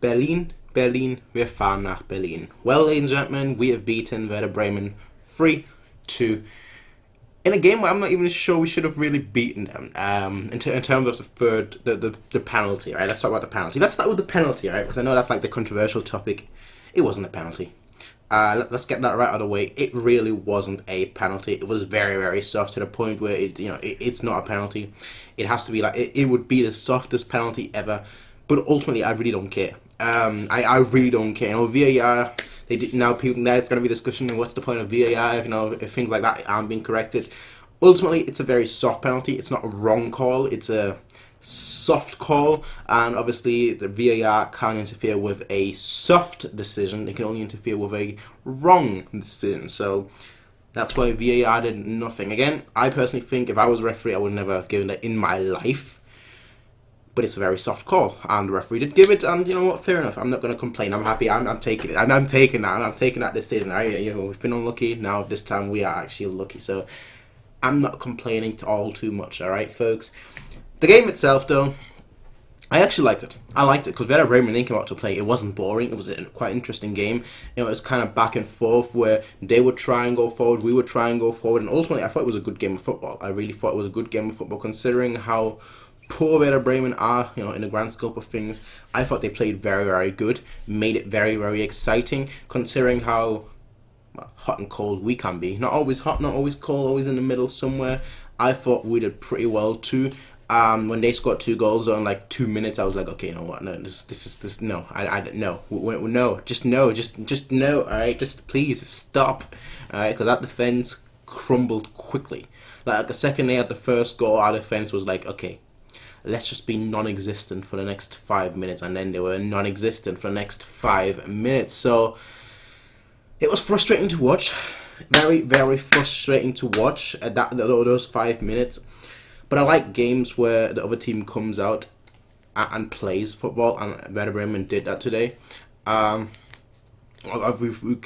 Berlin, Berlin, wir fahren nach Berlin. Well, ladies and gentlemen, we have beaten Werder Bremen 3-2 in a game where I'm not even sure we should have really beaten them. In terms of the penalty, right? Let's talk about the penalty. Let's start with the penalty, right? Because I know that's like the controversial topic. It wasn't a penalty. Let's get that right out of the way. It really wasn't a penalty. It was very, very soft to the point where it's not a penalty. It has to be like it would be the softest penalty ever. But ultimately, I really don't care. I really don't care. VAR. They did now. People there's going to be discussion. What's the point of VAR? If things like that aren't being corrected. Ultimately, it's a very soft penalty. It's not a wrong call. It's a soft call, and obviously the VAR can't interfere with a soft decision. They can only interfere with a wrong decision. So that's why VAR did nothing. Again, I personally think if I was a referee, I would never have given it in my life. But it's a very soft call, and the referee did give it, and you know what? Fair enough. I'm not going to complain. I'm happy. I'm taking it. I'm taking that. I'm taking that decision. Right? We've been unlucky. Now this time we are actually lucky. So I'm not complaining too much. All right, folks. The game itself, though, I actually liked it. I liked it because Werder Bremen didn't come out to play. It wasn't boring. It was a quite interesting game. It was kind of back and forth where they would try and go forward, we would try and go forward, and ultimately I thought it was a good game of football. I really thought it was a good game of football considering how poor Werder Bremen are, in the grand scope of things. I thought they played very, very good, made it very, very exciting considering how hot and cold we can be. Not always hot, not always cold, always in the middle somewhere. I thought we did pretty well too. When they scored 2 goals in like 2 minutes, I was like, okay, you know what? No, this. No, no, just no. All right, just please stop. All right, because that defense crumbled quickly. Like the second they had the first goal, our defense was like, okay, let's just be non-existent for the next 5 minutes, and then they were non-existent for the next 5 minutes. So it was frustrating to watch, very, very frustrating to watch at those 5 minutes. But I like games where the other team comes out and plays football, and Werder Bremen did that today. We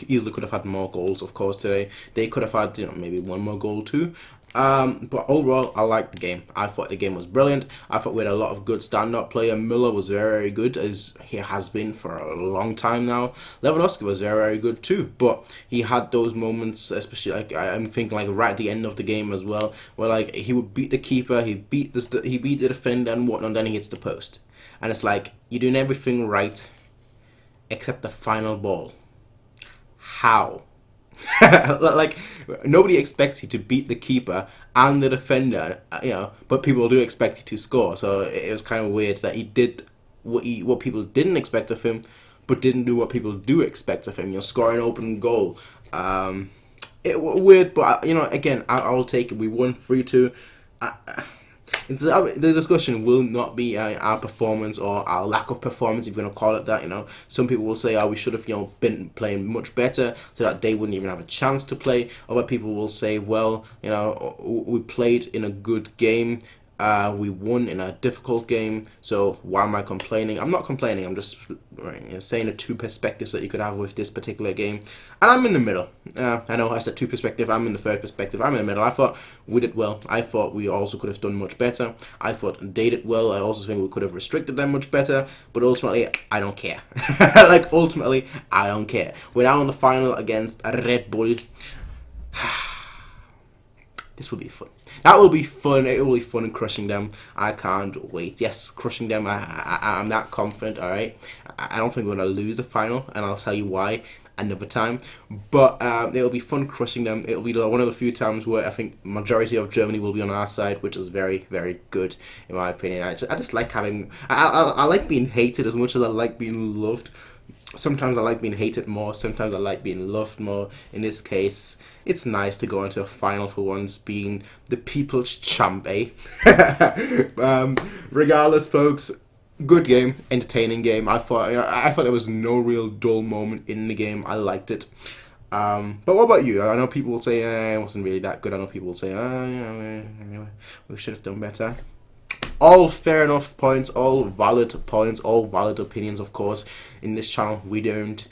easily could have had more goals, of course, today. They could have had, maybe one more goal too. But overall, I liked the game. I thought the game was brilliant. I thought we had a lot of good stand-up play. Müller was very, very good, as he has been for a long time now. Lewandowski was very, very good too. But he had those moments, especially I'm thinking right at the end of the game as well, where he would beat the keeper, he beat the defender and whatnot, and then he hits the post. And it's like you're doing everything right, except the final ball. How? Nobody expects you to beat the keeper and the defender, but people do expect you to score. So it was kind of weird that he did what people didn't expect of him, but didn't do what people do expect of him. Score an open goal. It was weird, but again, I'll take it. We won 3-2. The discussion will not be our performance or our lack of performance, if you're going to call it that. Some people will say, we should have been playing much better so that they wouldn't even have a chance to play. Other people will say, well, we played in a good game. We won in a difficult game, so why am I complaining? I'm not complaining. I'm just saying the two perspectives that you could have with this particular game. And I'm in the middle. I know I said two perspectives. I'm in the third perspective. I'm in the middle. I thought we did well. I thought we also could have done much better. I thought they did well. I also think we could have restricted them much better. But ultimately, I don't care. Ultimately, I don't care. We're now in the final against Red Bull. This will be fun. That will be fun. It will be fun crushing them. I can't wait. Yes, crushing them. I'm that confident, all right? I don't think we're going to lose the final, and I'll tell you why another time. But it'll be fun crushing them. It'll be one of the few times where I think majority of Germany will be on our side, which is very, very good, in my opinion. I just like having... I like being hated as much as I like being loved. Sometimes I like being hated more. Sometimes I like being loved more. In this case, it's nice to go into a final for once being the people's champ, eh? Regardless, folks, good game, entertaining game. I thought there was no real dull moment in the game. I liked it. But what about you? I know people will say it wasn't really that good. I know people will say we should have done better. All fair enough points, all valid points, all valid opinions, of course. In this channel, we don't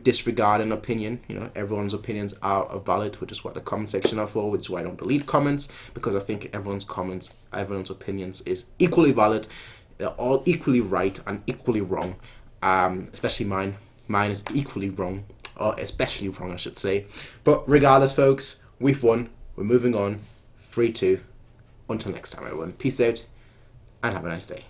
disregard an opinion. Everyone's opinions are valid, which is what the comment section are for, which is why I don't delete comments, because I think everyone's opinions is equally valid. They're all equally right and equally wrong. especially mine. Mine is equally wrong, or especially wrong, I should say. But regardless, folks, we've won. We're moving on. 3-2. Until next time, everyone. Peace out, and have a nice day.